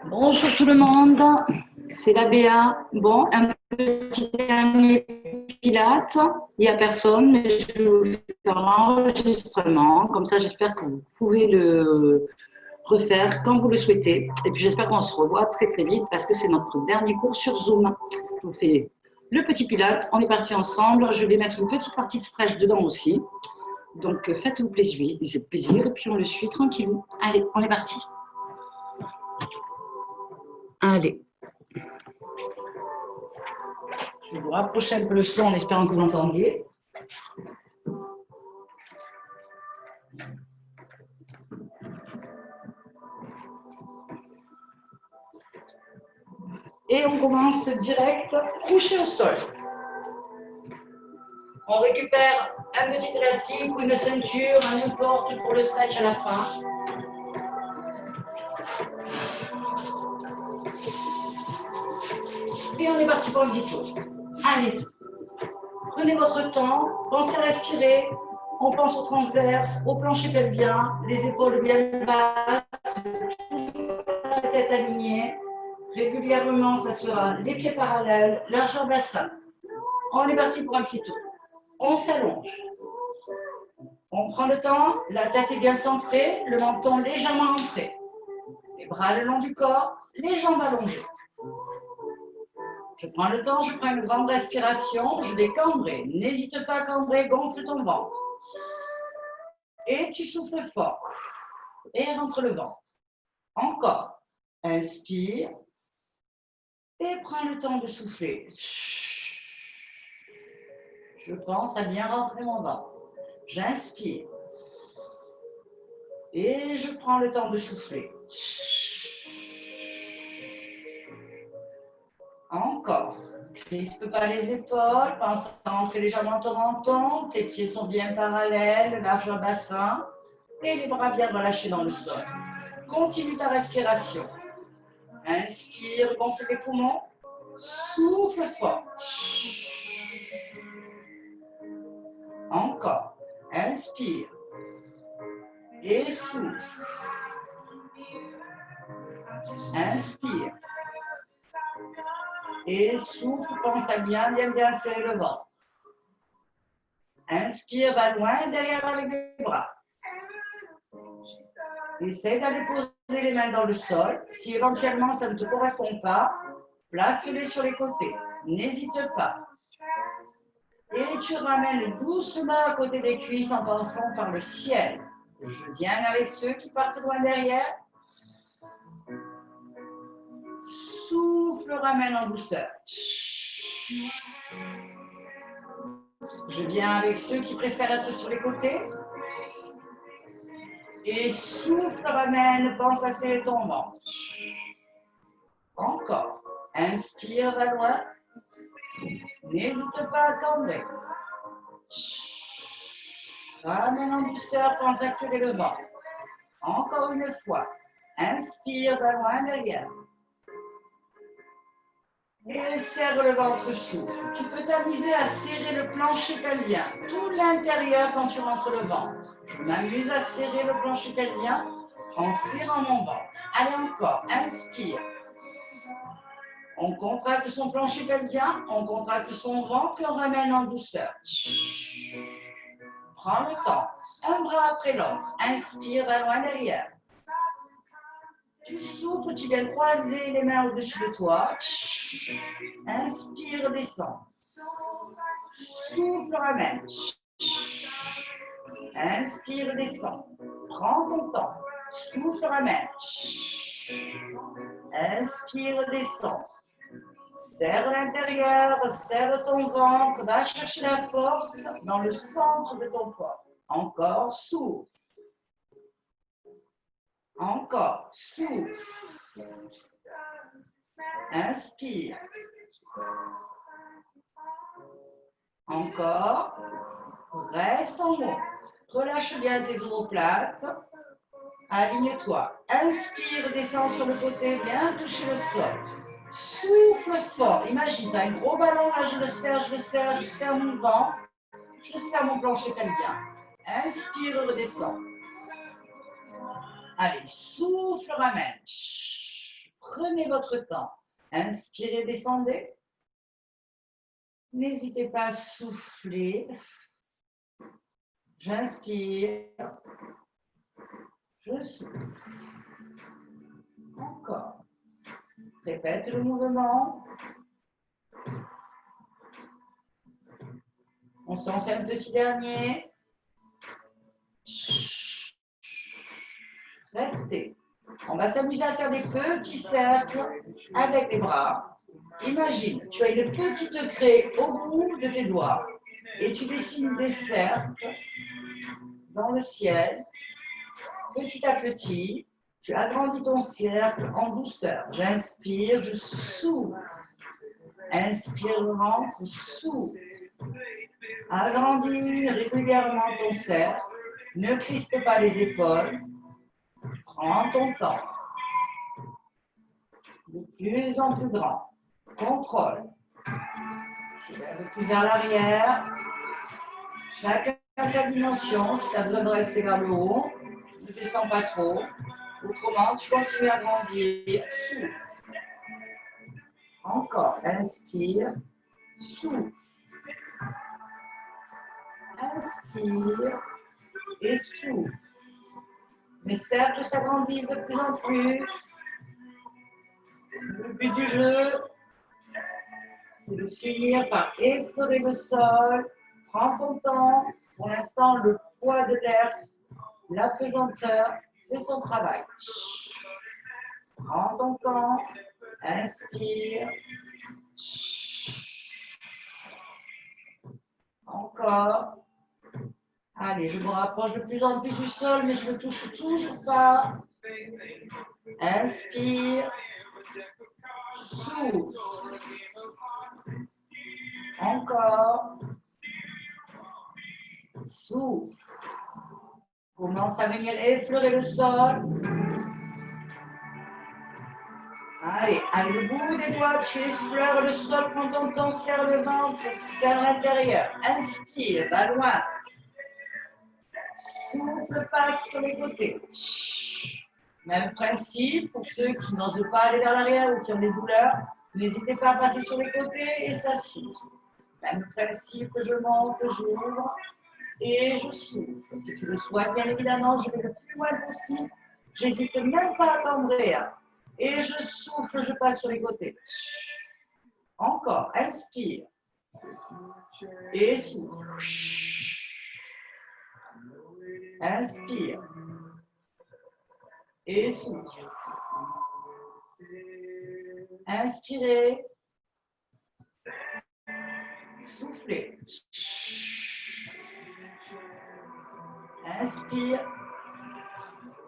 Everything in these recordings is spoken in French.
Bonjour tout le monde, c'est la Béa. Bon, un petit dernier Pilate. Il n'y a personne, mais je vais vous faire l'enregistrement. Comme ça, j'espère que vous pouvez le refaire quand vous le souhaitez. Et puis, j'espère qu'on se revoit très très vite parce que c'est notre dernier cours sur Zoom. Je vous fais le petit Pilate. On est parti ensemble. Je vais mettre une petite partie de stretch dedans aussi. Donc, faites-vous plaisir, et puis on le suit tranquillou. Allez, on est parti. Allez. Je vais vous rapprocher un peu le son en espérant que vous l'entendiez. Et on commence direct, couché au sol. On récupère un petit élastique ou une ceinture, n'importe pour le stretch à la fin. Et on est parti pour le petit tour. Allez, prenez votre temps, pensez à respirer. On pense au transverse, au plancher pelvien, les épaules bien basses, toujours la tête alignée. Régulièrement, ça sera les pieds parallèles, largeur bassin. On est parti pour un petit tour. On s'allonge. On prend le temps, la tête est bien centrée, le menton légèrement rentré. Les bras le long du corps, les jambes allongées. Je prends le temps, je prends une grande respiration, je vais cambrer. N'hésite pas à cambrer, gonfle ton ventre. Et tu souffles fort. Et rentre le ventre. Encore. Inspire. Et prends le temps de souffler. Je pense à bien rentrer mon ventre. J'inspire. Et je prends le temps de souffler. Encore. Crispe pas les épaules, pense à rentrer légèrement ton menton, tes pieds sont bien parallèles, largeur bassin, et les bras bien relâchés dans le sol. Continue ta respiration. Inspire, gonfle les poumons, souffle fort. Encore. Inspire. Et souffle. Inspire. Et souffle, pense à bien serrer le ventre. Inspire, va loin derrière avec les bras. Essaye d'aller poser les mains dans le sol. Si éventuellement ça ne te correspond pas, place-les sur les côtés. N'hésite pas. Et tu ramènes doucement à côté des cuisses en pensant par le ciel. Je viens avec ceux qui partent loin derrière. Souffle, ramène en douceur. Je viens avec ceux qui préfèrent être sur les côtés. Et souffle, ramène, pense à serrer ton ventre. Encore. Inspire, va loin. N'hésite pas à cambrer. Ramène en douceur, pense à serrer le ventre. Encore une fois. Inspire, va loin derrière. Et serre le ventre, souffle. Tu peux t'amuser à serrer le plancher pelvien, tout l'intérieur quand tu rentres le ventre. Je m'amuse à serrer le plancher pelvien en serrant mon ventre. Allez encore, inspire. On contracte son plancher pelvien, on contracte son ventre et on ramène en douceur. Prends le temps, un bras après l'autre. Inspire, va loin derrière. Tu souffles, tu viens croiser les mains au-dessus de toi. Inspire, descends. Souffle, ramène. Inspire, descends. Prends ton temps. Souffle, ramène. Inspire, descends. Serre l'intérieur, serre ton ventre, va chercher la force dans le centre de ton corps. Encore, souffle. Encore, souffle. Inspire. Encore. Reste en haut. Relâche bien tes omoplates. Aligne-toi. Inspire, descends sur le côté, bien toucher le sol. Souffle fort. Imagine, tu as un gros ballon, là, je le serre mon ventre. Je serre mon plancher pelvien. Inspire, redescends. Allez, souffle, ramène. Prenez votre temps. Inspirez, descendez. N'hésitez pas à souffler. J'inspire. Je souffle. Encore. Répète le mouvement. On s'en fait un petit dernier. Restez. On va s'amuser à faire des petits cercles avec les bras. Imagine, tu as une petite craie au bout de tes doigts et tu dessines des cercles dans le ciel. Petit à petit, tu agrandis ton cercle en douceur. J'inspire, je souffle. Inspire, je rentre, souffle. Agrandis régulièrement ton cercle. Ne crispe pas les épaules. Prends ton temps. De plus en plus grand. Contrôle. Je vais un peu plus vers l'arrière. Chacun a sa dimension. Si tu as besoin de rester vers le haut, ne descends pas trop. Autrement, tu continues à grandir. Souffle. Encore. Inspire. Souffle. Inspire. Et souffle. Mes cercles s'agrandissent de plus en plus. Le but du jeu, c'est de finir par effleurer le sol. Prends ton temps. Pour l'instant, le poids de l'air, la pesanteur fait son travail. Prends ton temps. Inspire. Encore. Allez, je me rapproche de plus en plus du sol, mais je ne touche toujours pas. Inspire. Souffle. Encore. Souffle. Commence à venir effleurer le sol. Allez, avec le bout des doigts, tu effleures le sol, prends ton temps, serre le ventre, serre l'intérieur. Inspire, va loin. Souffle, passe sur les côtés. Même principe pour ceux qui n'osent pas aller vers l'arrière ou qui ont des douleurs. N'hésitez pas à passer sur les côtés et ça suffit. Même principe, je monte, j'ouvre et je souffle. Si tu le souhaites, bien évidemment, je vais le plus loin possible. J'hésite même pas à t'embrayer. Et je souffle, je passe sur les côtés. Encore, inspire. Et souffle. Inspire. Et souffle. Inspirez. Soufflez. Inspire.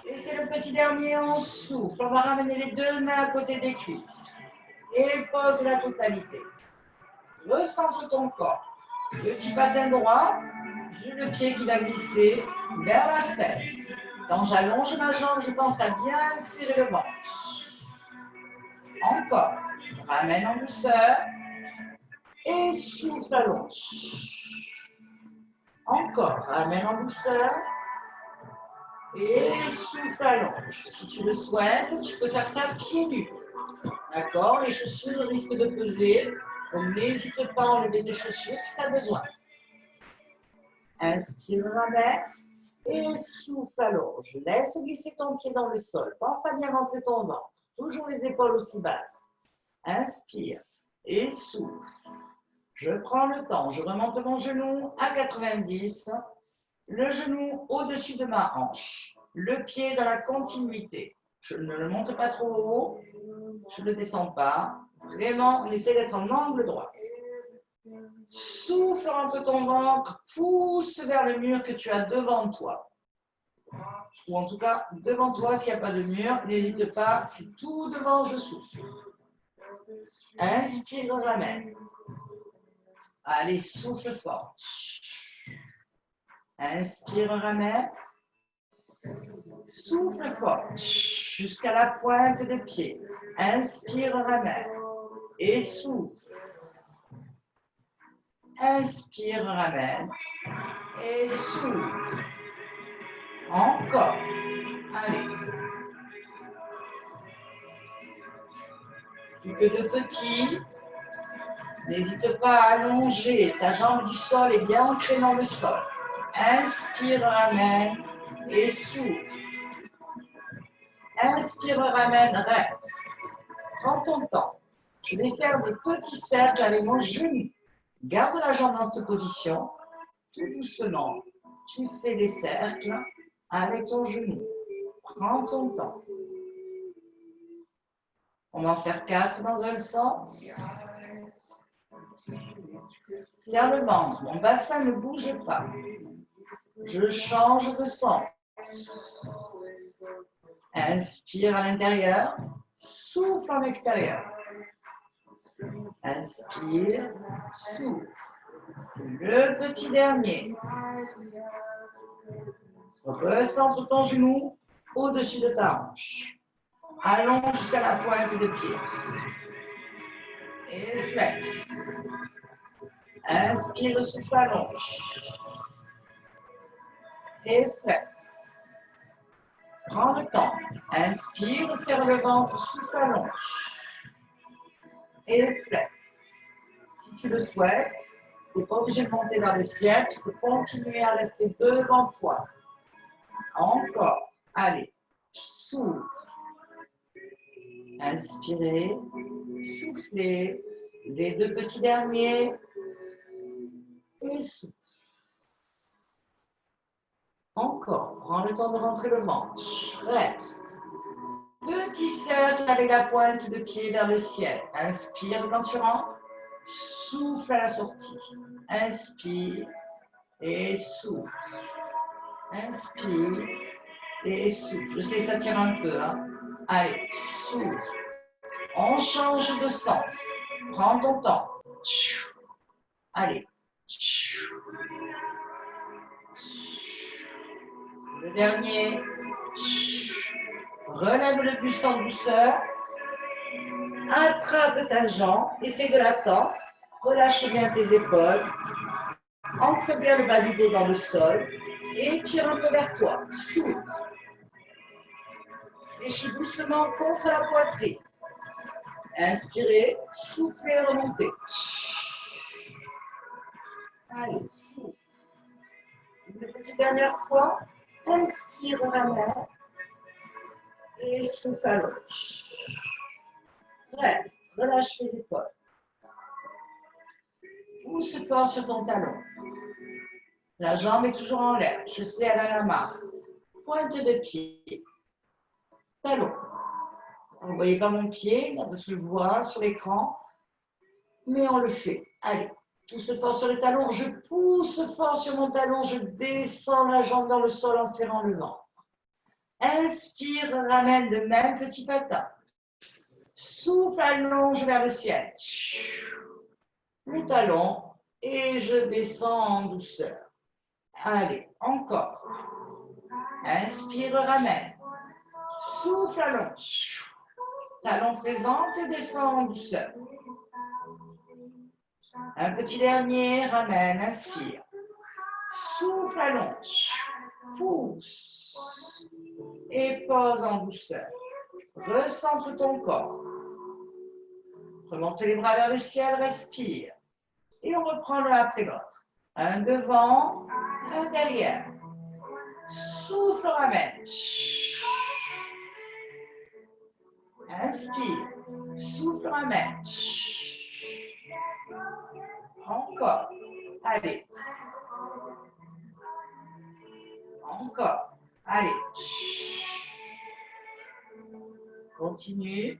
Et c'est le petit dernier, on souffle. On va ramener les deux mains à côté des cuisses. Et pose la totalité. Recentre ton corps. Petit patin droit. J'ai le pied qui va glisser vers la fesse. Quand j'allonge ma jambe, je pense à bien serrer le ventre. Encore. Ramène en douceur. Et souffle, allonge. Encore. Ramène en douceur. Et souffle, allonge. Si tu le souhaites, tu peux faire ça pieds nus. D'accord? Les chaussures risquent de peser. Donc n'hésite pas à enlever tes chaussures si tu as besoin. Inspire, ramène. Et souffle, allonge. Laisse glisser ton pied dans le sol. Pense à bien rentrer ton ventre. Toujours les épaules aussi basses. Inspire. Et souffle. Je prends le temps. Je remonte mon genou à 90. Le genou au-dessus de ma hanche. Le pied dans la continuité. Je ne le monte pas trop haut. Je ne le descends pas. Vraiment, on essaie d'être en angle droit. Souffle entre ton ventre. Pousse vers le mur que tu as devant toi. Ou en tout cas, devant toi, s'il n'y a pas de mur, n'hésite pas. C'est tout devant, je souffle. Inspire, ramène. Allez, souffle fort. Inspire, ramène. Souffle fort. Jusqu'à la pointe des pieds. Inspire, ramène. Et souffle. Inspire, ramène. Et souffle. Encore. Allez. Plus que deux petits. N'hésite pas à allonger ta jambe du sol et bien ancrée dans le sol. Inspire, ramène et souffle. Inspire, ramène, reste. Prends ton temps. Je vais faire des petits cercles avec mon genou. Garde la jambe dans cette position. Tout doucement, tu fais des cercles avec ton genou. Prends ton temps. On va en faire 4 dans un sens. Serre le ventre. Mon bassin ne bouge pas. Je change de sens. Inspire à l'intérieur. Souffle en extérieur. Inspire. Souffle. Le petit dernier. Recentre ton genou au-dessus de ta hanche. Allonge jusqu'à la pointe de pied. Et flex. Inspire, souffle, allonge. Et flex. Prends le temps. Inspire, serre le ventre, souffle, allonge. Et flex. Si tu le souhaites, tu n'es pas obligé de monter vers le ciel, tu peux continuer à rester devant toi. Encore. Allez. Souffle. Inspirez. Soufflez. Les deux petits derniers. Et souffle. Encore. Prends le temps de rentrer le ventre. Reste. Petit cercle avec la pointe de pied vers le ciel. Inspire quand tu rentres. Souffle à la sortie. Inspire et souffle. Inspire et souffle. Je sais, ça tire un peu. Hein? Allez, souffle. On change de sens. Prends ton temps. Allez. Le dernier. Relève le buste en douceur. Attrape ta jambe. Essaie de la tendre. Relâche bien tes épaules. Ancre bien le bas du dos dans le sol. Et tire un peu vers toi. Souffle. Fléchis doucement contre la poitrine. Inspirez, soufflez, remontez. Allez, souffle. Une petite dernière fois. Inspire, ramène. Et souffle, allonge. Reste, relâche les épaules. Pousse fort sur ton talon. La jambe est toujours en l'air. Je serre à la marque. Pointe de pied. Talon. Vous ne voyez pas mon pied, parce que je le vois sur l'écran, mais on le fait. Allez, pousse fort sur le talon. Je pousse fort sur mon talon. Je descends la jambe dans le sol en serrant le ventre. Inspire, ramène de même petit patin. Souffle, allonge vers le ciel. Le talon et je descends en douceur. Allez, encore. Inspire, ramène. Souffle, allonge. Talon présente et descend en douceur. Un petit dernier, ramène, inspire. Souffle, allonge. Pousse. Et pose en douceur. Recentre ton corps. Remonte les bras vers le ciel, respire. Et on reprend l'un après l'autre. Un devant, un derrière. Souffle, ramène. Inspire. Souffle, ramène. Encore. Allez. Encore. Allez. Continue.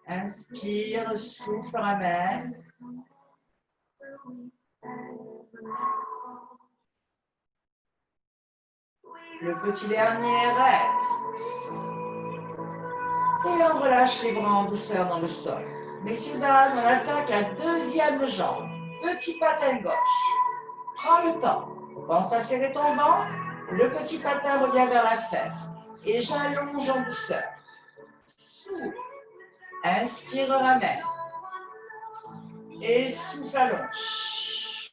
Inspire, souffle, ramène. Le petit dernier reste. Et on relâche les bras en douceur dans le sol. Messieurs, dames, on attaque la deuxième jambe. Petit patin gauche. Prends le temps. Pense à serrer ton ventre. Le petit patin revient vers la fesse. Et j'allonge en douceur. Souffle. Inspire, ramène. Et souffle, allonge.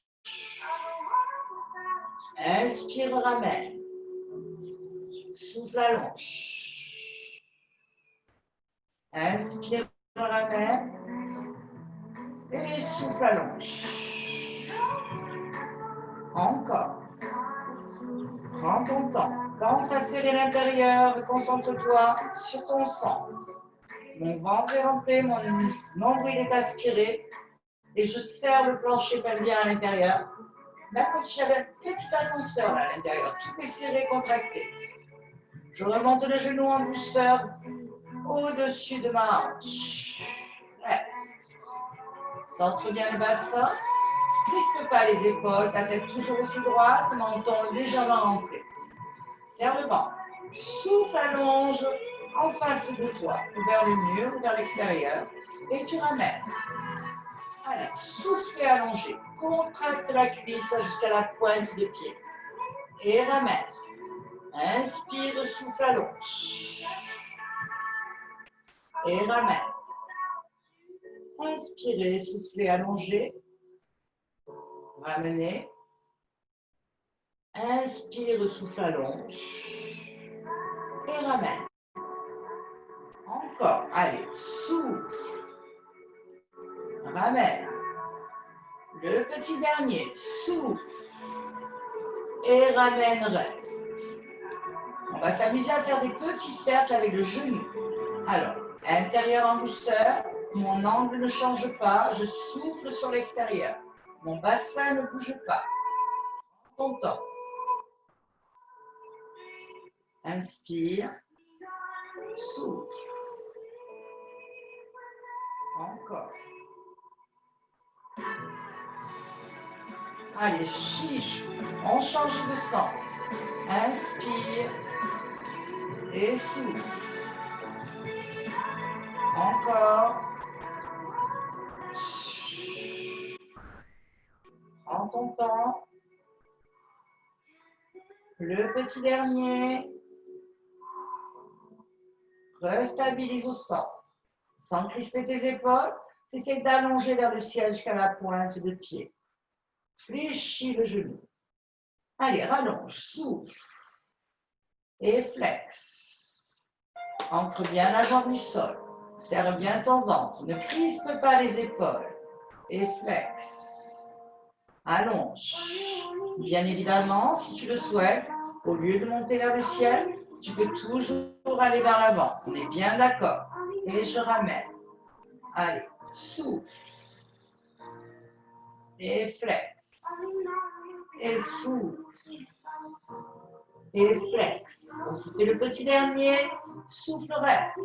Inspire, ramène. Souffle, allonge. Inspire, ramène. Et souffle, allonge. Encore. Prends ton temps. Pense à serrer l'intérieur. Concentre-toi sur ton centre. Mon ventre est rentré, mon nombril est aspiré. Et je serre le plancher pelvien à l'intérieur. Là, comme si j'avais un petit ascenseur là, à l'intérieur. Tout est serré, contracté. Je remonte le genou en douceur au-dessus de ma hanche. Reste. Centre bien le bassin. Crispe pas les épaules, ta tête toujours aussi droite, menton légèrement rentré. Serre le ventre. Souffle, allonge en face de toi, vers le mur, vers l'extérieur. Et tu ramènes. Allez, souffle et allongez. Contracte la cuisse jusqu'à la pointe de pied. Et ramène. Inspire, souffle, allonge. Et ramène. Inspirez, soufflez, allongez. Ramenez. Inspire, souffle, allonge. Et ramène. Encore. Allez, souffle. Ramène. Le petit dernier. Souffle. Et ramène, reste. On va s'amuser à faire des petits cercles avec le genou. Alors, intérieur en douceur. Mon angle ne change pas. Je souffle sur l'extérieur. Mon bassin ne bouge pas. Ton temps. Inspire. Souffle. Encore. Allez, chiche. On change de sens. Inspire. Et souffle. Encore. Prends ton temps. Le petit dernier. Restabilise au centre. Sans crisper tes épaules, essaie d'allonger vers le ciel jusqu'à la pointe de pied. Fléchis le genou. Allez, rallonge, souffle. Et flex. Ancre bien la jambe du sol. Serre bien ton ventre. Ne crispe pas les épaules. Et flex. Allonge. Bien évidemment, si tu le souhaites, au lieu de monter vers le ciel, tu peux toujours aller vers l'avant. On est bien d'accord. Et je ramène. Allez, souffle. Et flex. Et souffle. Et flex. Ensuite, le petit dernier, souffle, reste.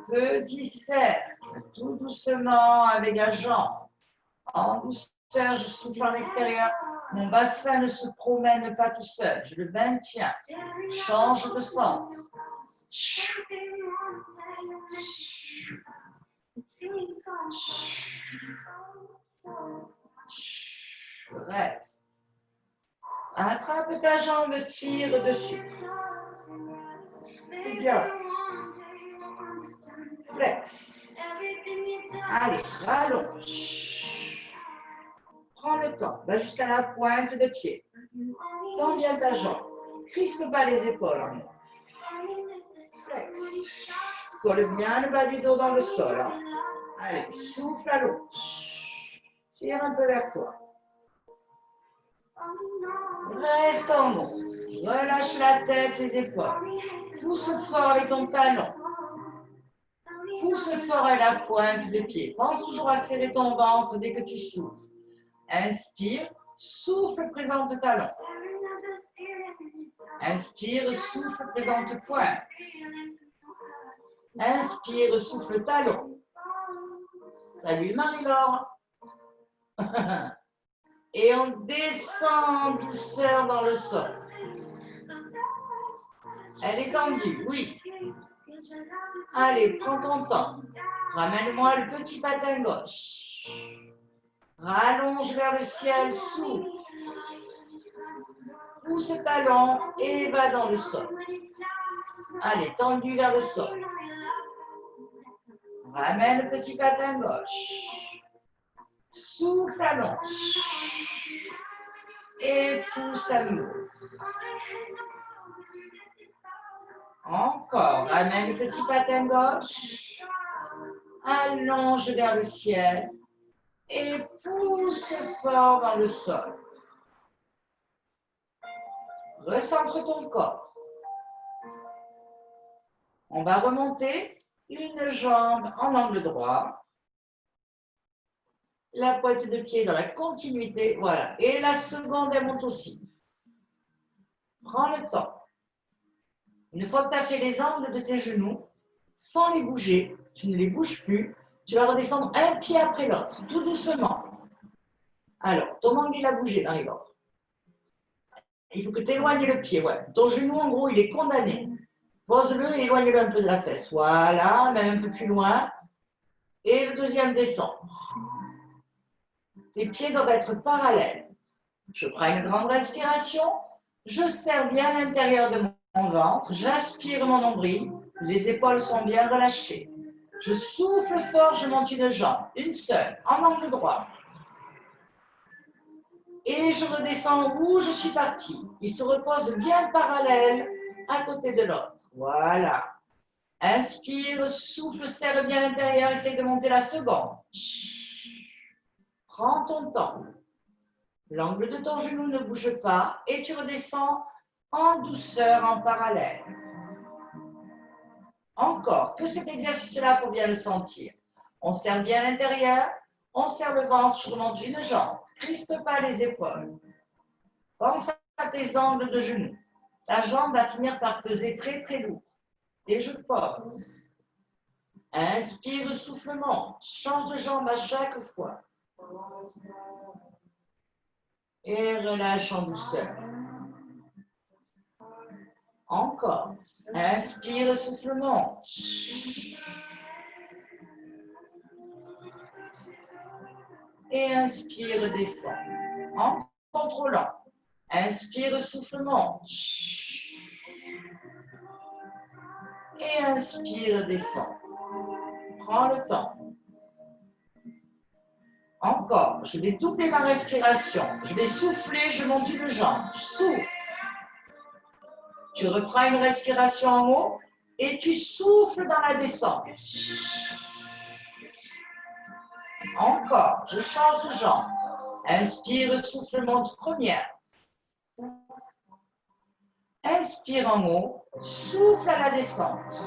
Petit cercle, tout doucement avec la jambe. En douceur, je souffle en extérieur. Mon bassin ne se promène pas tout seul. Je le maintiens. Change de sens. Reste. Attrape ta jambe, tire dessus. C'est bien. Flex. Allez, rallonge. Prends le temps. Va jusqu'à la pointe de pied. Tends bien ta jambe. Crispe pas les épaules en haut. Flex. Colle bien le bas du dos dans le sol. Hein. Allez, souffle, allonge. Tire un peu vers toi. Reste en haut. Relâche la tête, les épaules. Pousse fort avec ton talon. Pousse fort à la pointe de pied. Pense toujours à serrer ton ventre dès que tu souffles. Inspire, souffle, présente talon. Inspire, souffle, présente pointe. Inspire, souffle, talon. Salut Marie-Laure. Et on descend en douceur dans le sol. Elle est tendue, oui. Allez, prends ton temps. Ramène-moi le petit patin gauche. Rallonge vers le ciel, souffle. Pousse talon et va dans le sol. Allez, tendu vers le sol. Ramène le petit patin gauche. Souffle, allonge. Et pousse à nouveau. Encore. Ramène le petit patin gauche. Allonge vers le ciel. Et pousse fort dans le sol. Recentre ton corps. On va remonter une jambe en angle droit. La pointe de pied dans la continuité. Voilà. Et la seconde, elle monte aussi. Prends le temps. Une fois que tu as fait les angles de tes genoux, sans les bouger, tu ne les bouges plus, tu vas redescendre un pied après l'autre, tout doucement. Alors, ton angle, il a bougé dans les bords. Il faut que tu éloignes le pied. Ouais. Ton genou, en gros, il est condamné. Pose-le et éloigne-le un peu de la fesse. Voilà, même un peu plus loin. Et le deuxième descend. Tes pieds doivent être parallèles. Je prends une grande respiration. Je serre bien l'intérieur de mon ventre. J'aspire mon nombril. Les épaules sont bien relâchées. Je souffle fort, je monte une jambe. Une seule, en angle droit. Et je redescends où je suis partie. Il se repose bien parallèle à côté de l'autre. Voilà. Inspire, souffle, serre bien l'intérieur. Essaye de monter la seconde. Prends ton temps. L'angle de ton genou ne bouge pas et tu redescends en douceur, en parallèle. Encore, que cet exercice-là pour bien le sentir. On serre bien l'intérieur, on serre le ventre, je remonte une jambe. Crispe pas les épaules. Pense à tes angles de genoux. Ta jambe va finir par peser très très lourd. Et je pose. Inspire, souffle, monte. Change de jambe à chaque fois. Et relâche en douceur. Encore. Inspire, souffle, monte. Et inspire, descend. En contrôlant. Inspire, souffle, monte. Et inspire, descend. Prends le temps. Encore. Je vais doubler ma respiration. Je vais souffler, je monte une jambe. Je souffle. Tu reprends une respiration en haut et tu souffles dans la descente. Encore. Je change de jambe. Inspire, souffle, monte première. Inspire en haut, souffle à la descente.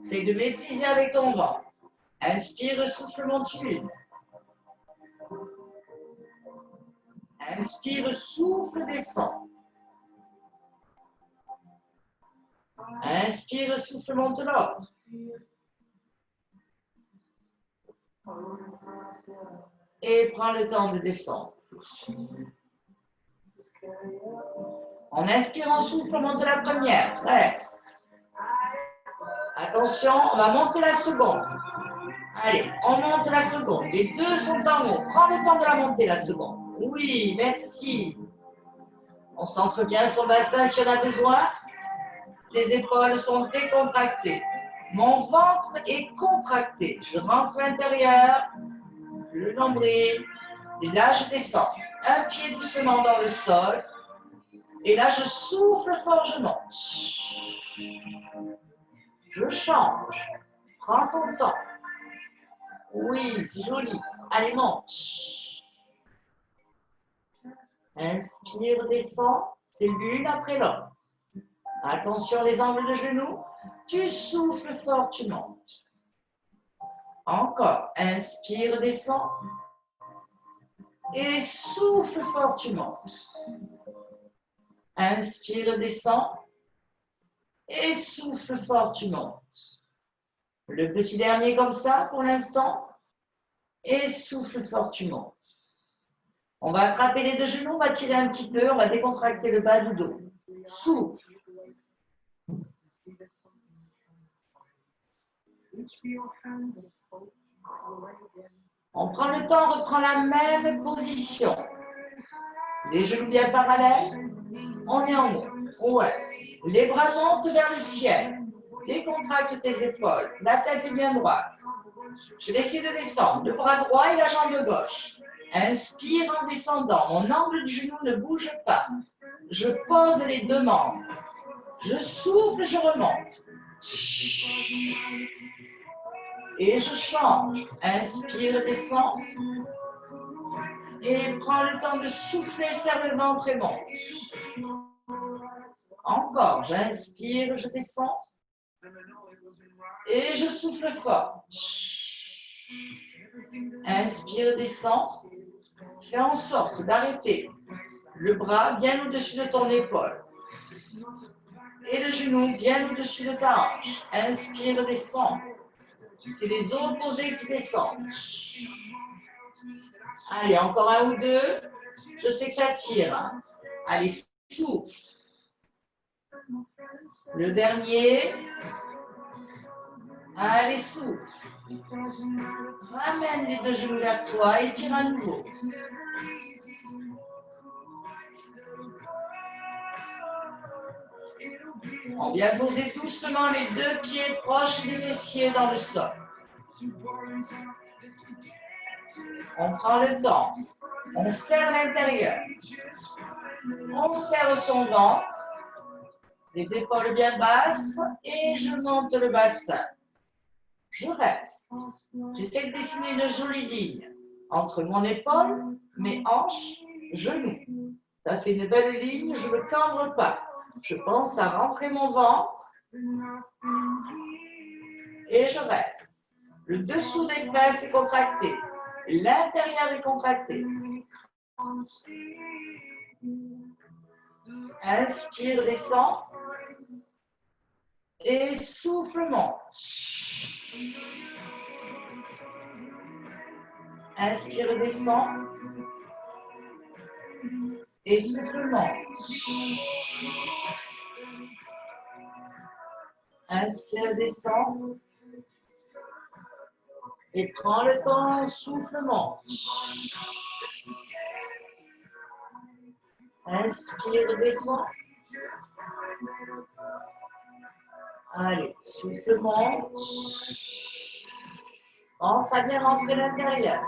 C'est de maîtriser avec ton ventre. Inspire, souffle, monte une. Inspire, souffle, descend. Inspire, souffle, monte l'autre. Et prends le temps de descendre. En inspirant, souffle, on monte la première. Reste. Attention, on va monter la seconde. Allez, on monte la seconde. Les deux sont en haut. Prends le temps de la monter, la seconde. Oui, merci. On centre bien son bassin si on a besoin. Les épaules sont décontractées. Mon ventre est contracté. Je rentre à l'intérieur, le nombril, et là je descends. Un pied doucement dans le sol. Et là je souffle fort, je monte. Je change. Prends ton temps. Oui, c'est joli. Allez, monte. Inspire, descend. C'est l'une après l'autre. Attention les angles de genoux. Tu souffles fort, tu montes. Encore. Inspire, descend. Et souffle fort, tu montes. Inspire, descend. Et souffle fort, tu montes. Le petit dernier comme ça pour l'instant. Et souffle fort, tu montes. On va attraper les deux genoux, on va tirer un petit peu, on va décontracter le bas du dos. Souffle. On prend le temps, on reprend la même position. Les genoux bien parallèles. On est en haut. Ouais. Les bras montent vers le ciel. Décontracte tes épaules. La tête est bien droite. Je vais essayer de descendre. Le bras droit et la jambe gauche. Inspire en descendant. Mon angle du genou ne bouge pas. Je pose les deux membres. Je souffle, je remonte. Et je change. Inspire, descends. Et prends le temps de souffler, serre le ventre et monte. Encore, j'inspire, je descends. Et je souffle fort. Inspire, descends. Fais en sorte d'arrêter le bras bien au-dessus de ton épaule. Et le genou bien au-dessus de ta hanche. Inspire, descends. C'est les opposés qui descendent. Allez, encore un ou deux. Je sais que ça tire. Hein. Allez, souffle. Le dernier. Allez, souffle. Ramène les deux genoux vers toi et tire à nouveau. On vient poser doucement les deux pieds proches des fessiers dans le sol. On prend le temps. On serre l'intérieur. On serre son ventre. Les épaules bien basses et je monte le bassin. Je reste. J'essaie de dessiner une jolie ligne entre mon épaule, mes hanches, genoux. Ça fait une belle ligne, je ne cambre pas. Je pense à rentrer mon ventre et je reste. Le dessous des fesses est contracté. L'intérieur est contracté. Inspire, descend. Et souffle, monte. Inspire, descend. Et souffle, monte. Inspire, descend. Et prends le temps, souffle, monte. Inspire, descend. Allez, souffle, monte. Pense à bien rentrer l'intérieur.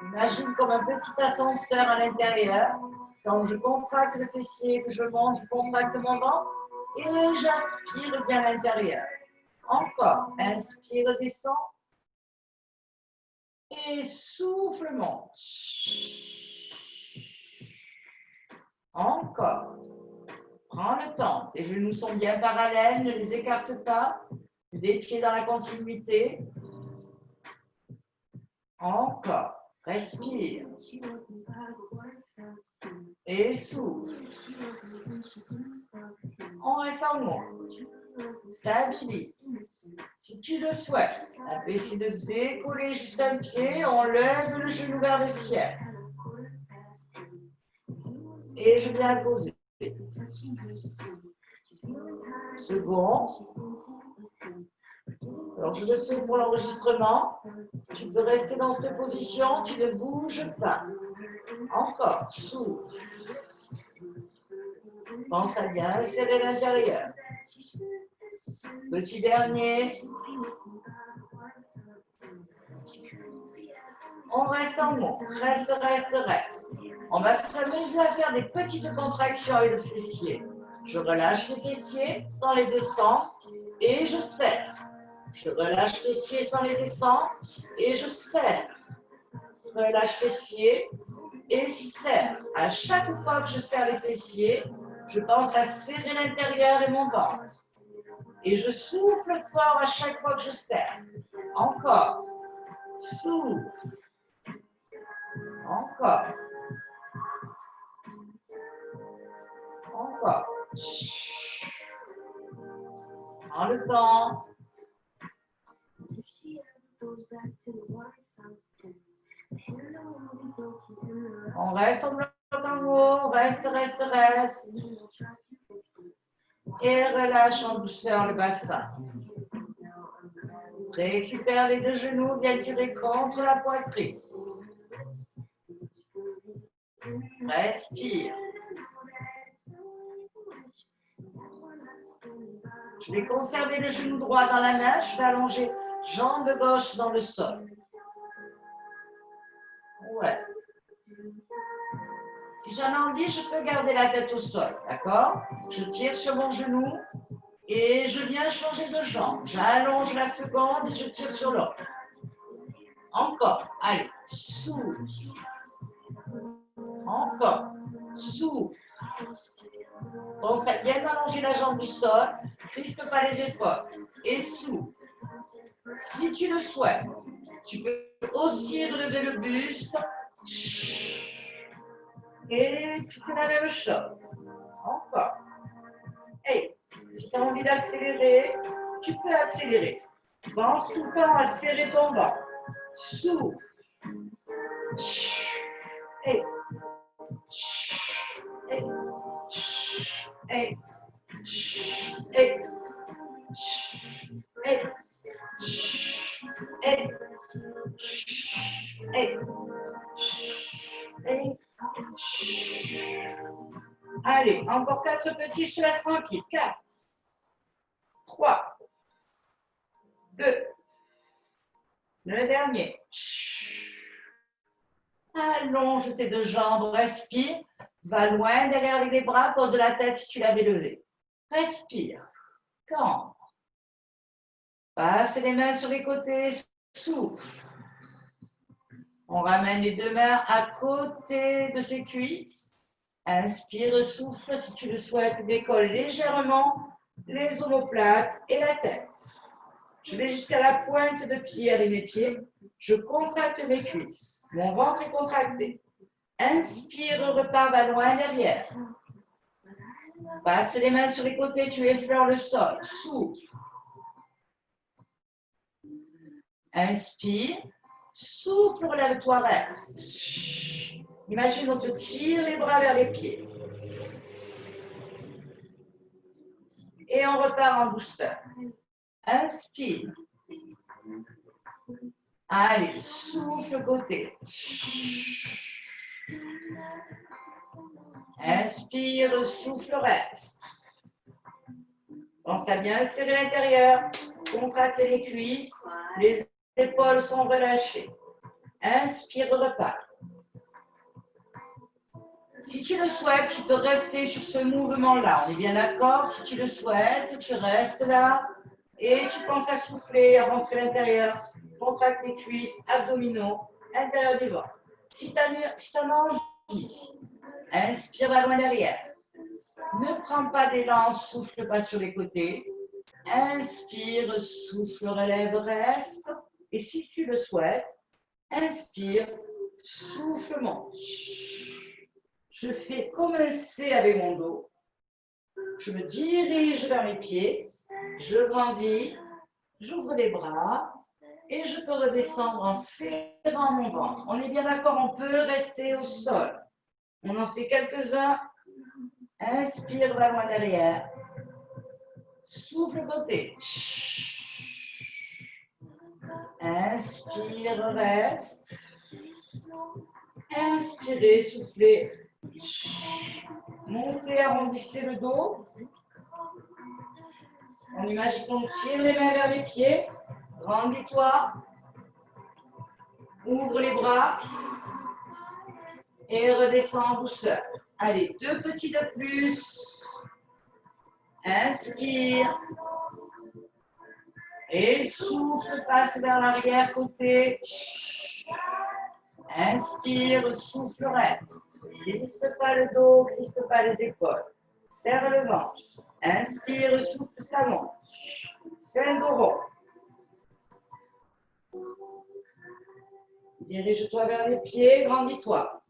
Imagine comme un petit ascenseur à l'intérieur. Quand je contracte le fessier, que je monte, je contracte mon ventre et j'aspire bien l'intérieur. Encore, inspire, descend et souffle, monte. Encore. Prends le temps. Tes genoux sont bien parallèles, ne les écarte pas. Les pieds dans la continuité. Encore. Respire. Et souffle. On reste en haut. Stabilise. Si tu le souhaites, on peut essayer de décoller juste un pied. On lève le genou vers le ciel. Et je viens poser. Second. Alors, je le fais pour l'enregistrement. Tu peux rester dans cette position, tu ne bouges pas. Encore, souffle. Pense à bien serrer l'intérieur. Petit dernier. On reste en haut. Reste, reste, reste. On va s'amuser à faire des petites contractions avec le fessier. Je relâche les fessiers sans les descendre et je serre. Je relâche fessiers sans les descendre et je serre. Relâche fessiers et serre. À chaque fois que je serre les fessiers, je pense à serrer l'intérieur et mon ventre. Et je souffle fort à chaque fois que je serre. Encore. Souffle. Encore. Encore. Prends le temps. On reste en bloc en haut. Reste, reste, reste. Et relâche en douceur le bassin. Récupère les deux genoux, viens tirer contre la poitrine. Respire. Je vais conserver le genou droit dans la main, je vais allonger jambe gauche dans le sol. Ouais. Si j'en ai envie, je peux garder la tête au sol, d'accord? Je tire sur mon genou et je viens changer de jambe. J'allonge la seconde et je tire sur l'autre. Encore, allez, souffle. Encore, souffle. Pense à bien allonger la jambe du sol, crispe pas les épaules et souffle. Si tu le souhaites, tu peux aussi relever le buste et tu fais la même chose. Encore. Hey, si tu as envie d'accélérer, tu peux accélérer. Pense tout le temps à serrer ton ventre. Souffle. Hey. Hey. Hey. Hey. Hey. Hey. Hey. Hey. Allez, encore 4 petits, je te laisse tranquille. 4, 3, 2, le dernier. Allonge tes 2 jambes, respire. Va loin derrière avec les bras, pose la tête si tu l'avais levé. Respire. Cambre. Passe les mains sur les côtés, souffle. On ramène les 2 mains à côté de ses cuisses. Inspire, souffle, si tu le souhaites, décolle légèrement les omoplates et la tête. Je vais jusqu'à la pointe de pied avec mes pieds. Je contracte mes cuisses. Mon ventre est contracté. Inspire, repars, va loin derrière. Passe les mains sur les côtés, tu effleures le sol. Souffle. Inspire. Souffle, relève-toi, reste. Imagine, on te tire les bras vers les pieds. Et on repart en douceur. Inspire. Allez, souffle côté. Inspire, souffle, reste. Pense à bien serrer l'intérieur. Contracte les cuisses. Les épaules sont relâchées. Inspire, repars. Si tu le souhaites, tu peux rester sur ce mouvement-là. On est bien d'accord? Si tu le souhaites, tu restes là et tu penses à souffler, à rentrer à l'intérieur. Contracte tes cuisses, abdominaux, intérieur du ventre. Si tu en as envie, inspire vers loin derrière. Ne prends pas d'élan, souffle pas sur les côtés. Inspire, souffle, relève, reste. Et si tu le souhaites, inspire, souffle, monte. Je fais comme un C avec mon dos. Je me dirige vers mes pieds. Je grandis. J'ouvre les bras. Et je peux redescendre en serrant mon ventre. On est bien d'accord, on peut rester au sol. On en fait quelques-uns. Inspire vers loin derrière. Souffle côté. Inspire, reste. Inspirez, soufflez. Montez, arrondissez le dos. On imagine qu'on tire les mains vers les pieds. Grandis-toi. Ouvre les bras. Et redescends en douceur. Allez, 2 petits de plus. Inspire. Et souffle, passe vers l'arrière côté. Inspire, souffle, reste. Crispe pas le dos, crispe pas les épaules. Serre le ventre. Inspire, souffle, ça monte. Fais un dos rond. Dirige-toi vers les pieds, grandis-toi.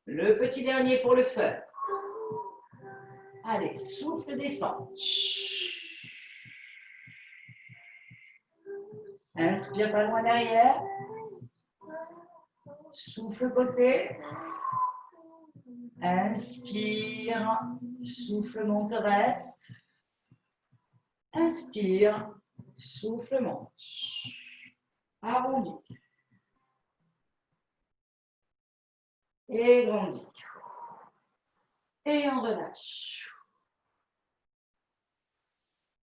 Le petit dernier pour le fun. Allez, souffle, descend. Inspire pas loin derrière. Souffle côté. Inspire. Souffle, monte, reste. Inspire. Souffle, monte. Arrondi. Et grandis. Et on relâche.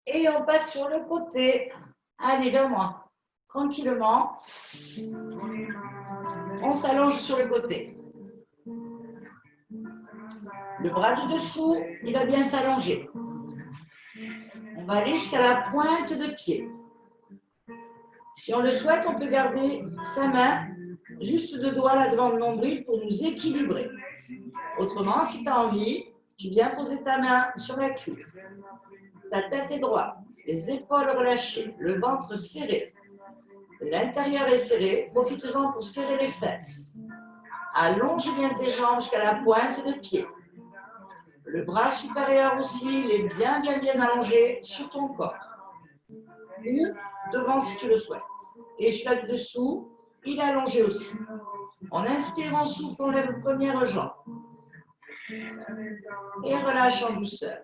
Et on passe sur le côté. Allez, vers moi. Tranquillement. On s'allonge sur le côté. Le bras du dessous, il va bien s'allonger. On va aller jusqu'à la pointe de pied. Si on le souhaite, on peut garder sa main juste deux doigts là devant le nombril pour nous équilibrer. Autrement, si tu as envie, tu viens poser ta main sur la cuisse. Ta tête est droite, les épaules relâchées, le ventre serré. L'intérieur est serré, profite-en pour serrer les fesses. Allonge bien tes jambes jusqu'à la pointe de pied. Le bras supérieur aussi, il est bien allongé sur ton corps. Ou devant si tu le souhaites. Et celui-là du dessous, il est allongé aussi. En inspirant, souffle, on lève la première jambe. Et relâche en douceur.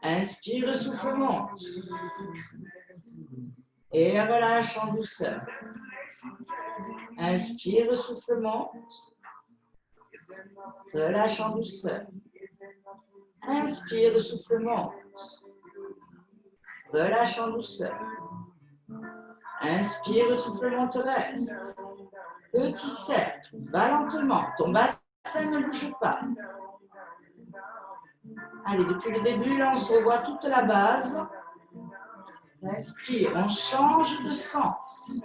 Inspire, souffle, monte. Et relâche en douceur. Inspire, souffle, monte. Relâche en douceur. Inspire, souffle, monte. Relâche en douceur. Inspire, souffle, monte, reste. Petit cercle, va lentement. Ton bassin ne bouge pas. Allez, depuis le début, là, on se revoit toute la base. Inspire, on change de sens.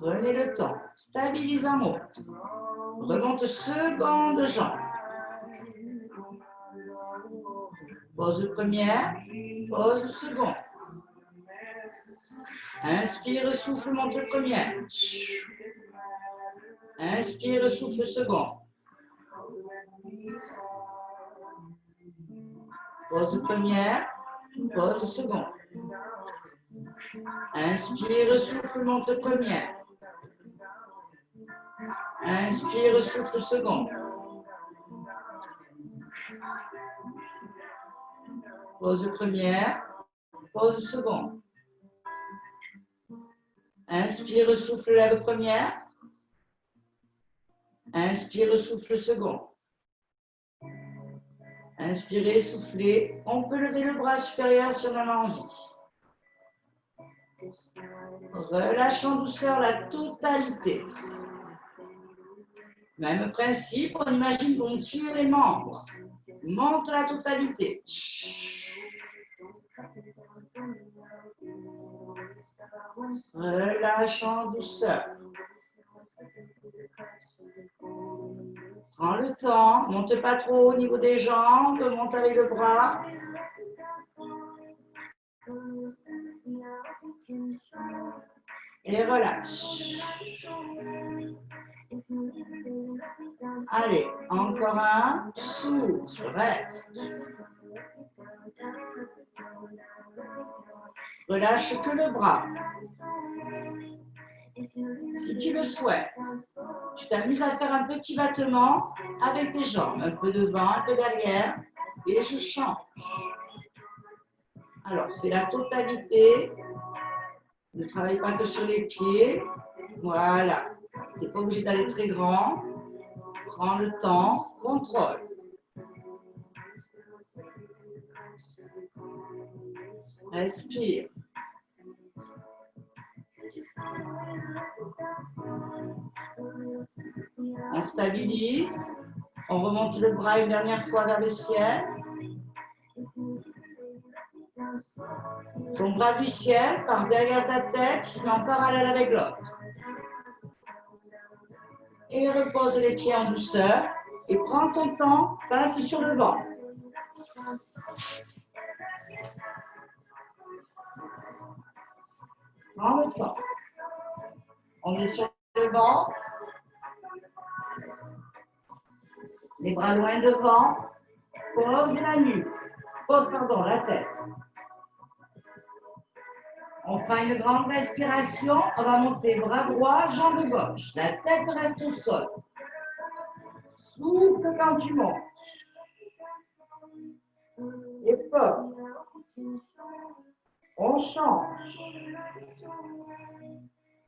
Prenez le temps, stabilise un mot. Remonte seconde jambe. Pose première, pose seconde. Inspire, souffle, monte première. Inspire, souffle, seconde. Pose première, pose seconde. Inspire, souffle, monte première. Inspire, souffle, seconde. Pose première, pose seconde. Inspire, souffle, lève première. Inspire, souffle, seconde. Inspirez, soufflez. On peut lever le bras supérieur si on en a envie. Relâche en douceur la totalité. Même principe, on imagine qu'on tire les membres. Monte la totalité. Relâche en douceur. Prends le temps, monte pas trop au niveau des jambes, monte avec le bras. Et relâche. Allez, encore un. Souffle, reste. Relâche que le bras. Si tu le souhaites, tu t'amuses à faire un petit battement avec tes jambes, un peu devant, un peu derrière, et je change. Alors, fais la totalité. Ne travaille pas que sur les pieds. Voilà. Tu n'es pas obligé d'aller très grand. Prends le temps, contrôle. Respire. On stabilise. On remonte le bras une dernière fois vers le ciel. Ton bras du ciel part derrière ta tête, se met en parallèle avec l'autre. Et repose les pieds en douceur. Et prends ton temps, passe sur le ventre. Prends le temps. On est sur le ventre. Les bras loin devant. Pose la nuque. Pose, la tête. On prend une grande respiration. On va monter bras droit, jambe gauche. La tête reste au sol. Souffle quand tu montes. Et pose. On change.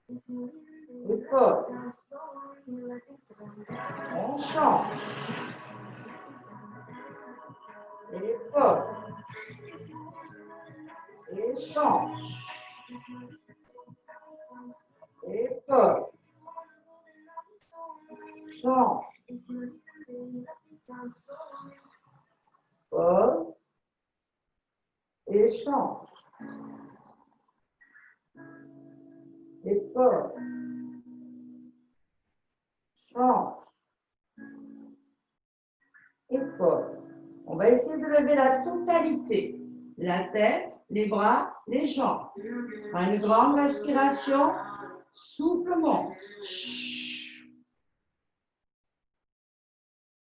Et pose. On change. Et pose. Et change. Change. Pose. Et change. Et pose. Change. Et pose. On va essayer de lever la totalité. La tête, les bras, les jambes. Une grande respiration. Souffle, monte.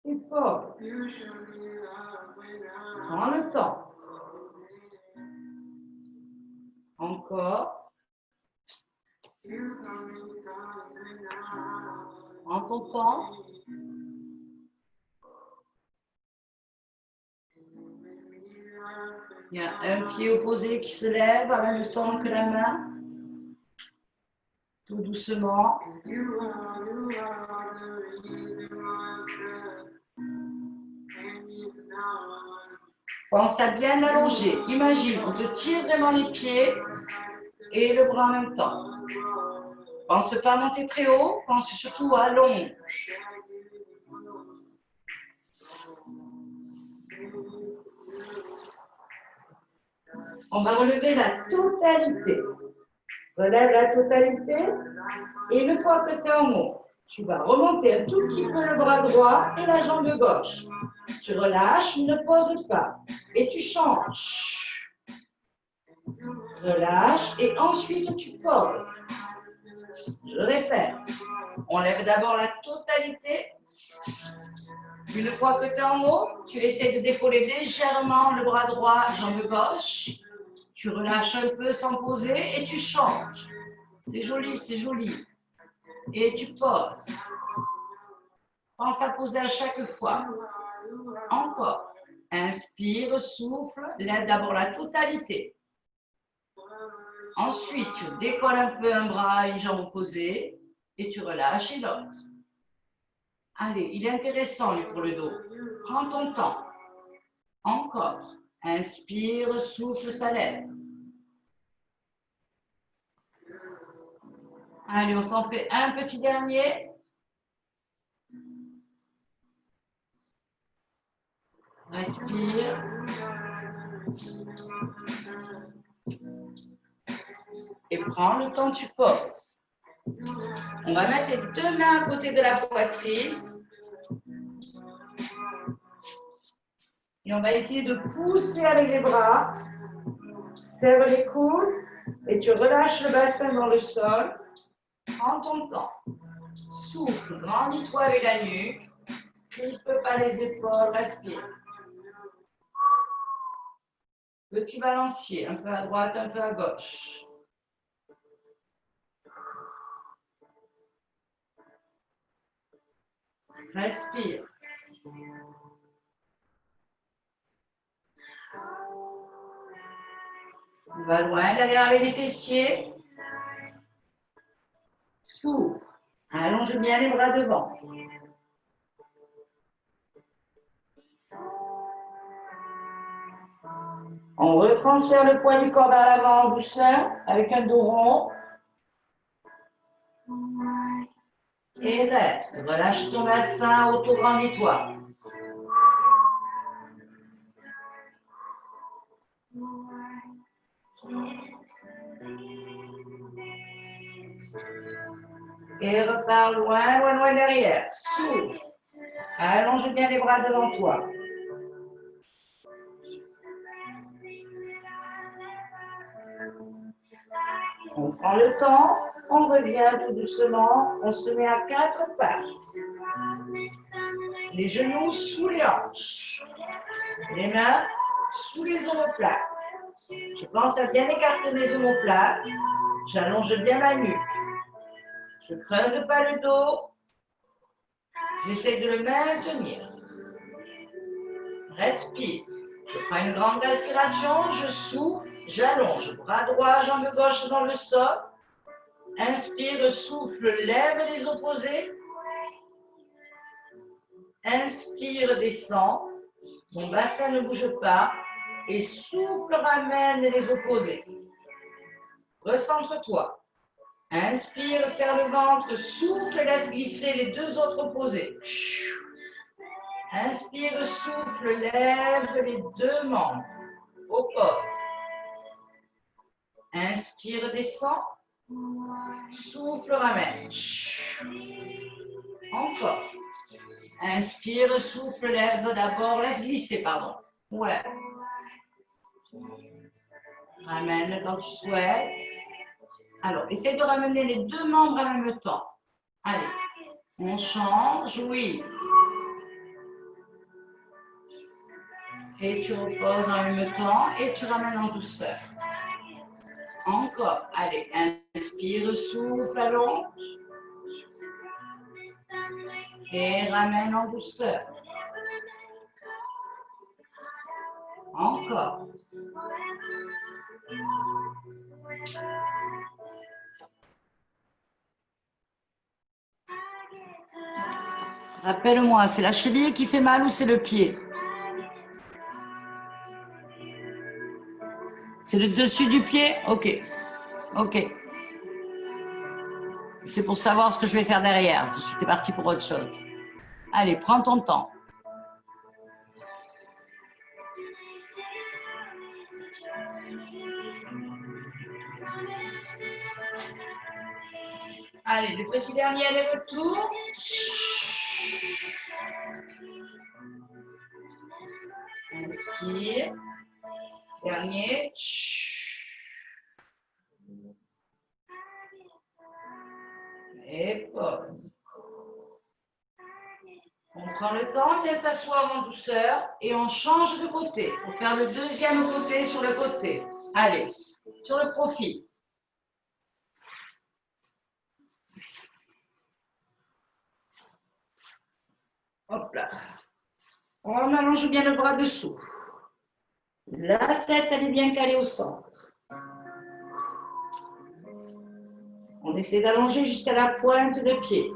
Et pose. Prends le temps. Encore. Prends ton temps. Il y a un pied opposé qui se lève en même temps que la main. Tout doucement. Pense à bien allonger. Imagine, on te tire vraiment les pieds et le bras en même temps. Pense pas à monter très haut, pense surtout à allonge. On va relever la totalité. Relève la totalité. Et une fois que tu es en haut, tu vas remonter un tout petit peu le bras droit et la jambe gauche. Tu relâches, ne poses pas. Et tu changes. Relâche et ensuite tu poses. Je répète. On lève d'abord la totalité. Une fois que tu es en haut, tu essaies de décoller légèrement le bras droit, jambe gauche. Tu relâches un peu sans poser et tu changes. C'est joli, c'est joli. Et tu poses. Pense à poser à chaque fois. Encore. Inspire, souffle, lève d'abord la totalité. Ensuite, tu décolles un peu un bras, une jambe opposée et tu relâches et l'autre. Allez, il est intéressant lui pour le dos. Prends ton temps. Encore. Inspire, souffle, ça lève. Allez, on s'en fait un petit dernier. Respire. Et prends le temps, tu poses. On va mettre les deux mains à côté de la poitrine. Et on va essayer de pousser avec les bras. Serre les coudes et tu relâches le bassin dans le sol. Prends ton temps. Souffle, grandis-toi avec la nuque. Crispe pas les épaules, respire. Petit balancier, un peu à droite, un peu à gauche. Respire. On va loin derrière avec les fessiers. Souffle. Allonge bien les bras devant. On retransfère le poids du corps vers l'avant en douceur avec un dos rond. Et reste. Relâche ton bassin, auto-grandis-toi. Et repars loin, loin, loin derrière. Souffle. Allonge bien les bras devant toi. On prend le temps, on revient tout doucement, on se met à quatre pattes. Les genoux sous les hanches. Les mains sous les omoplates. Je pense à bien écarter mes omoplates. J'allonge bien ma nuque. Je ne creuse pas le dos. J'essaie de le maintenir. Respire. Je prends une grande respiration, je souffle, j'allonge. Bras droit, jambe gauche dans le sol. Inspire, souffle, lève les opposés. Inspire, descend. Mon bassin ne bouge pas. Et souffle, ramène les opposés. Recentre-toi. Inspire, serre le ventre, souffle, laisse glisser les deux autres opposés. Inspire, souffle, lève les deux membres. Oppose. Inspire, descend. Souffle, ramène. Encore. Inspire, souffle, lève d'abord, laisse glisser, pardon. Ouais. Ramène quand tu souhaites. Alors, essaye de ramener les deux membres en même temps. Allez, on change, oui. Et tu reposes en même temps et tu ramènes en douceur. Encore. Allez, inspire, souffle, allonge. Et ramène en douceur. Encore. Rappelle-moi, c'est la cheville qui fait mal ou c'est le pied? C'est le dessus du pied? Ok. Ok. C'est pour savoir ce que je vais faire derrière. Si j'étais partie pour autre chose. Allez, prends ton temps. Allez, le petit dernier aller-retour. Inspire. Dernier. Et pause. On prend le temps, bien s'asseoir en douceur et on change de côté pour faire le deuxième côté sur le côté. Allez, sur le profil. Hop là. On allonge bien le bras dessous. La tête, elle est bien calée au centre. On essaie d'allonger jusqu'à la pointe de pied.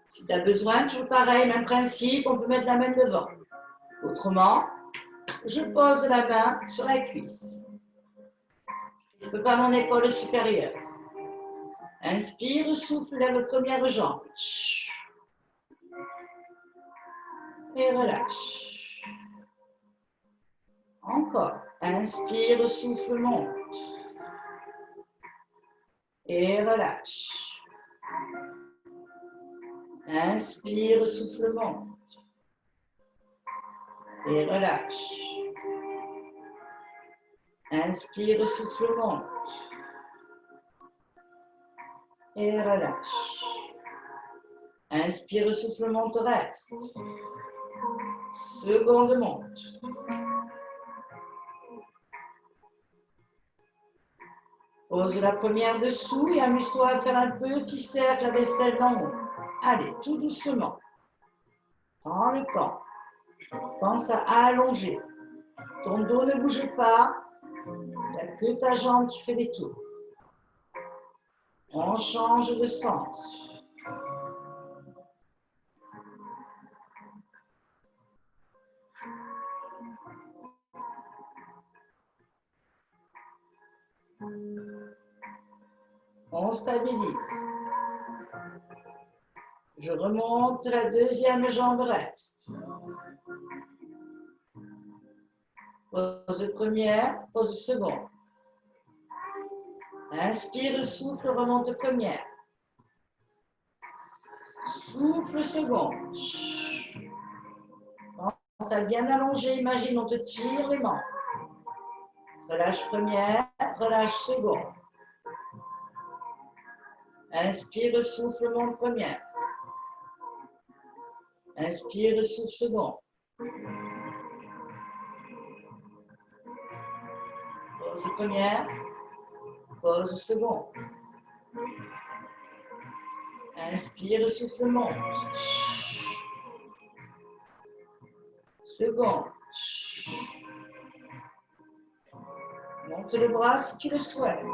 Si tu as besoin, toujours pareil, même principe, on peut mettre la main devant. Autrement, je pose la main sur la cuisse. Je ne peux pas mon épaule supérieure. Inspire, souffle, lève première jambe. Et relâche. Encore. Inspire, souffle, monte. Et relâche. Inspire, souffle, monte. Et relâche. Inspire, souffle, monte. Et relâche. Inspire, souffle, monte, reste. Seconde monte. Pose la première dessous et amuse-toi à faire un petit cercle à vaisselle d'en haut. Allez, tout doucement. Prends le temps. Pense à allonger. Ton dos ne bouge pas. Il n'y a que ta jambe qui fait des tours. On change de sens. On stabilise. Je remonte, la deuxième jambe reste. Pose première, pose seconde. Inspire, souffle, remonte première. Souffle seconde. Pense à bien allonger, imagine, on te tire les membres. Relâche première, relâche seconde. Inspire, souffle, monte première. Inspire, souffle, seconde. Pause première, pause seconde. Inspire, souffle, monte. Seconde. Monte le bras si tu le souhaites.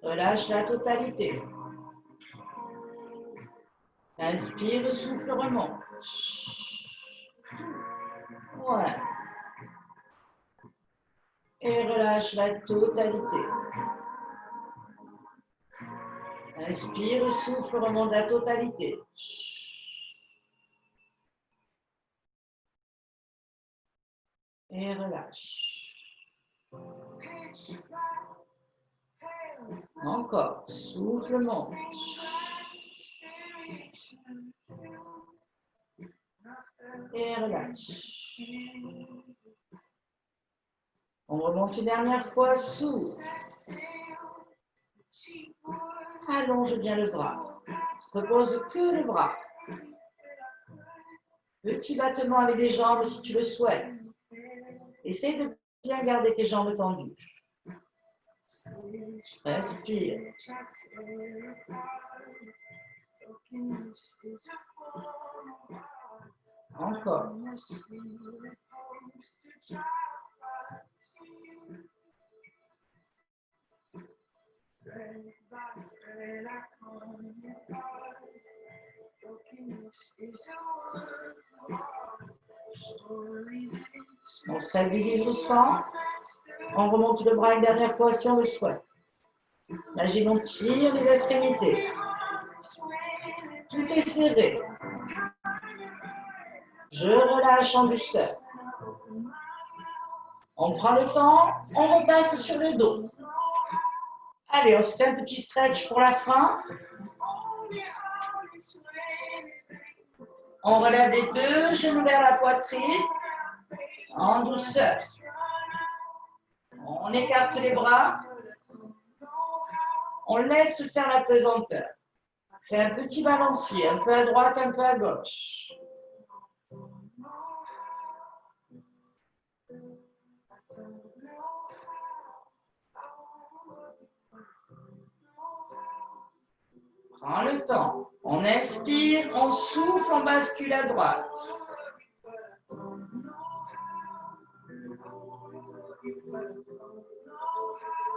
Relâche la totalité. Inspire, souffle, remonte. Ouais. Et relâche la totalité. Inspire, souffle, remonte la totalité. Et relâche. Encore, souffle, monte. Et relâche. On remonte une dernière fois, souffle. Allonge bien le bras. Ne repose que le bras. Petit battement avec les jambes si tu le souhaites. Essaye de bien garder tes jambes tendues. Respire. Encore. On stabilise le sang. On remonte le bras une dernière fois si on le souhaite. Imaginez, on tire les extrémités. Tout est serré. Je relâche en douceur. On prend le temps, on repasse sur le dos. Allez, on se fait un petit stretch pour la fin. On relève les deux genoux vers la poitrine, en douceur. On écarte les bras. On laisse faire la pesanteur. C'est un petit balancier, un peu à droite, un peu à gauche. Prends le temps. On inspire, on souffle, on bascule à droite.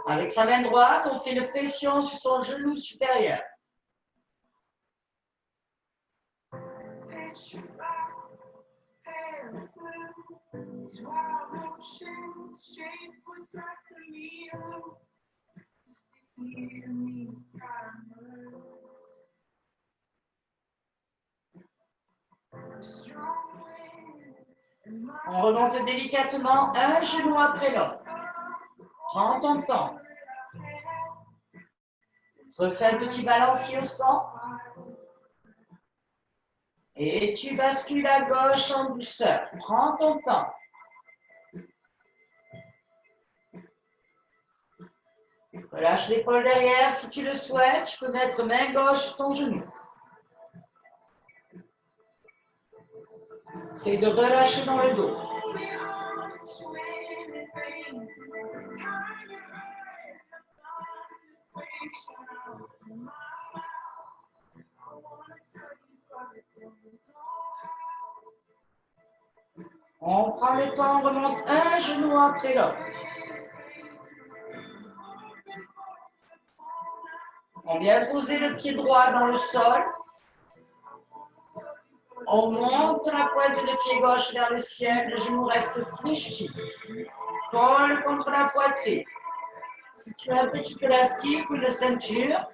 Avec sa main droite, on fait une pression sur son genou supérieur. On remonte délicatement un genou après l'autre. Prends ton temps. Refais un petit balancier au sang. Et tu bascules à gauche en douceur. Prends ton temps. Relâche l'épaule derrière. Si tu le souhaites, tu peux mettre main gauche sur ton genou. C'est de relâcher dans le dos. On prend le temps, on remonte un genou après l'autre. On vient poser le pied droit dans le sol. On monte la pointe de pied gauche vers le ciel, le genou reste fléchi. Colle contre la poitrine. Si tu as un petit élastique ou une ceinture,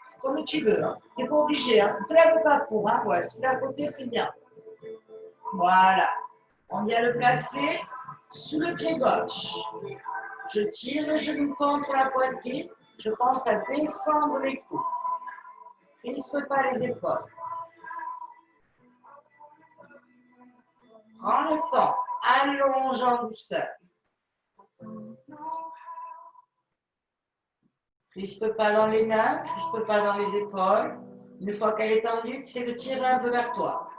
c'est comme tu veux. Hein. Tu n'es pas obligé. Hein. Ne te lève pas pour. Hein. Ouais, si tu à côté, c'est bien. Voilà. On vient le placer sous le pied gauche. Je tire le genou contre la poitrine. Je pense à descendre les coudes. Crispe pas les épaules. Prends le temps. Allonge en douceur. Crispe pas dans les mains, crispe pas dans les épaules. Une fois qu'elle est tendue, tu sais de tirer un peu vers toi.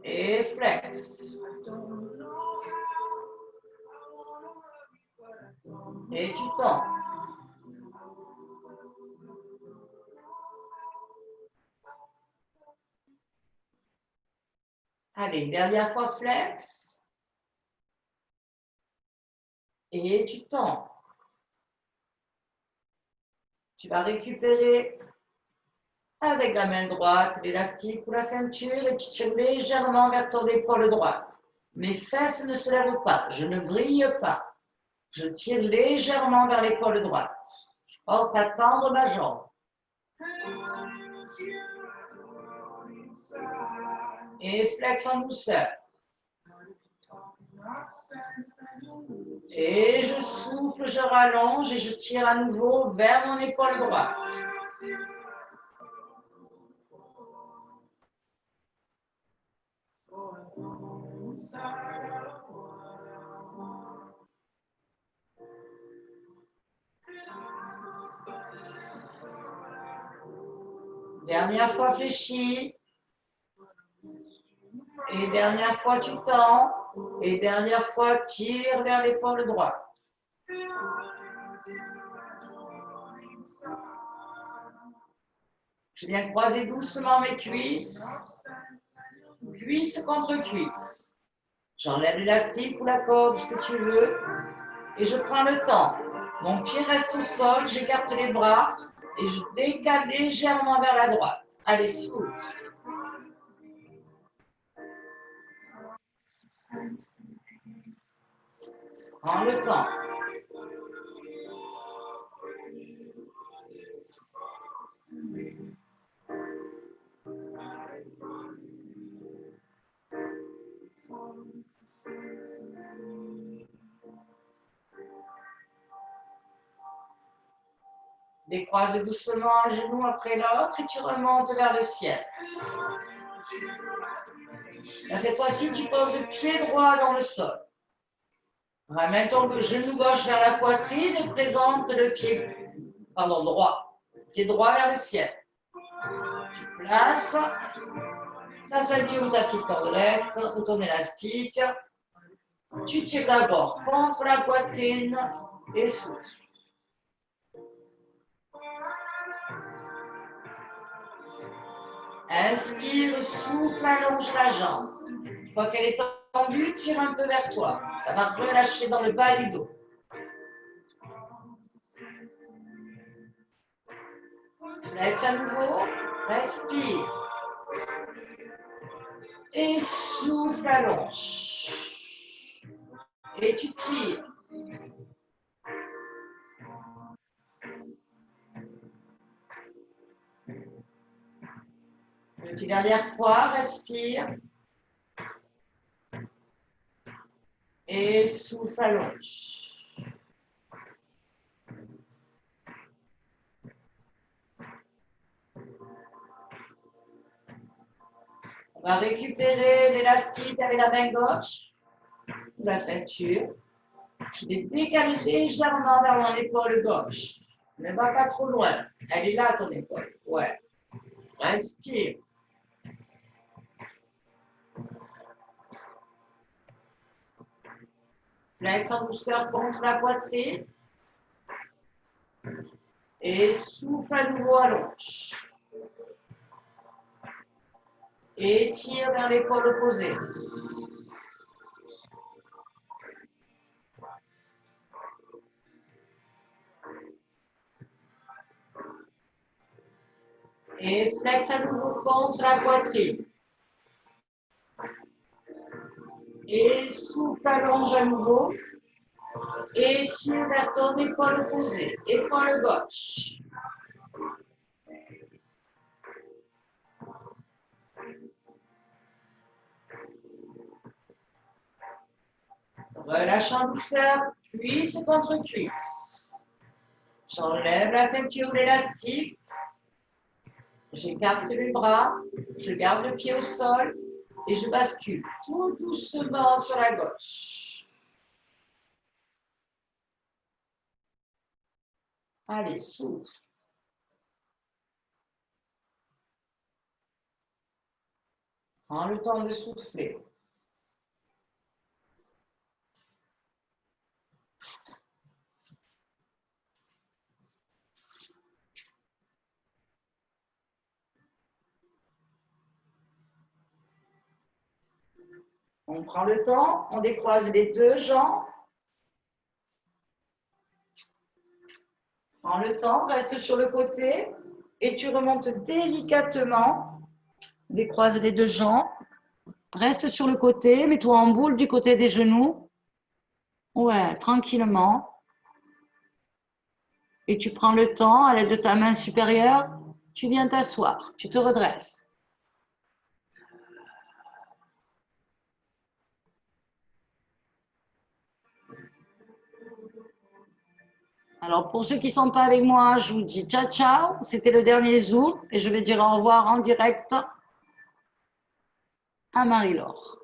Et flex. Et tu tends. Allez, dernière fois flex. Et tu tends. Tu vas récupérer Avec la main droite, l'élastique ou la ceinture, et tu tires légèrement vers ton épaule droite. Mes fesses ne se lèvent pas, je ne vrille pas. Je tire légèrement vers l'épaule droite. Je pense à tendre ma jambe. Et flex en douceur. Et je souffle, je rallonge et je tire à nouveau vers mon épaule droite. Dernière fois fléchie. Et dernière fois tu tends. Et dernière fois tire vers l'épaule droite. Je viens croiser doucement mes cuisses. Cuisse contre cuisse. J'enlève l'élastique ou la corde, ce que tu veux. Et je prends le temps. Mon pied reste au sol, j'écarte les bras et je décale légèrement vers la droite. Allez, souffle. Prends le temps. Décroise doucement un genou après l'autre et tu remontes vers le ciel. Là, cette fois-ci, tu poses le pied droit dans le sol. Ramène ton genou gauche vers la poitrine et présente le pied droit. Pied droit vers le ciel. Tu places ta ceinture ou ta petite cordelette ou ton élastique. Tu tires d'abord contre la poitrine et souffle. Inspire, souffle, allonge la jambe. Une fois qu'elle est tendue, tire un peu vers toi. Ça va relâcher dans le bas du dos. Flex à nouveau. Respire. Et souffle, allonge. Et tu tires. Une dernière fois, respire. Et souffle, allonge. On va récupérer l'élastique avec la main gauche, la ceinture. Je vais décaler légèrement vers mon épaule gauche. Ne va pas trop loin. Elle est là, ton épaule. Ouais. Respire. Flex en douceur contre la poitrine. Et souffle à nouveau, allonge. Et tire vers l'épaule opposée. Et flex à nouveau contre la poitrine. Et souffle, allonge à nouveau. Et tire vers ton épaule opposée. Épaule gauche. Relâche en douceur, cuisse contre cuisse. J'enlève la ceinture ou l'élastique. J'écarte les bras. Je garde le pied au sol. Et je bascule tout doucement sur la gauche. Allez, souffle. Prends le temps de souffler. On prend le temps, on décroise les deux jambes. Prends le temps, reste sur le côté. et tu remontes délicatement, décroise les deux jambes, reste sur le côté, mets-toi en boule du côté des genoux. Ouais, tranquillement. Et tu prends le temps, à l'aide de ta main supérieure, tu viens t'asseoir, tu te redresses. Alors, pour ceux qui ne sont pas avec moi, je vous dis ciao, ciao. C'était le dernier Zoom et je vais dire au revoir en direct à Marie-Laure.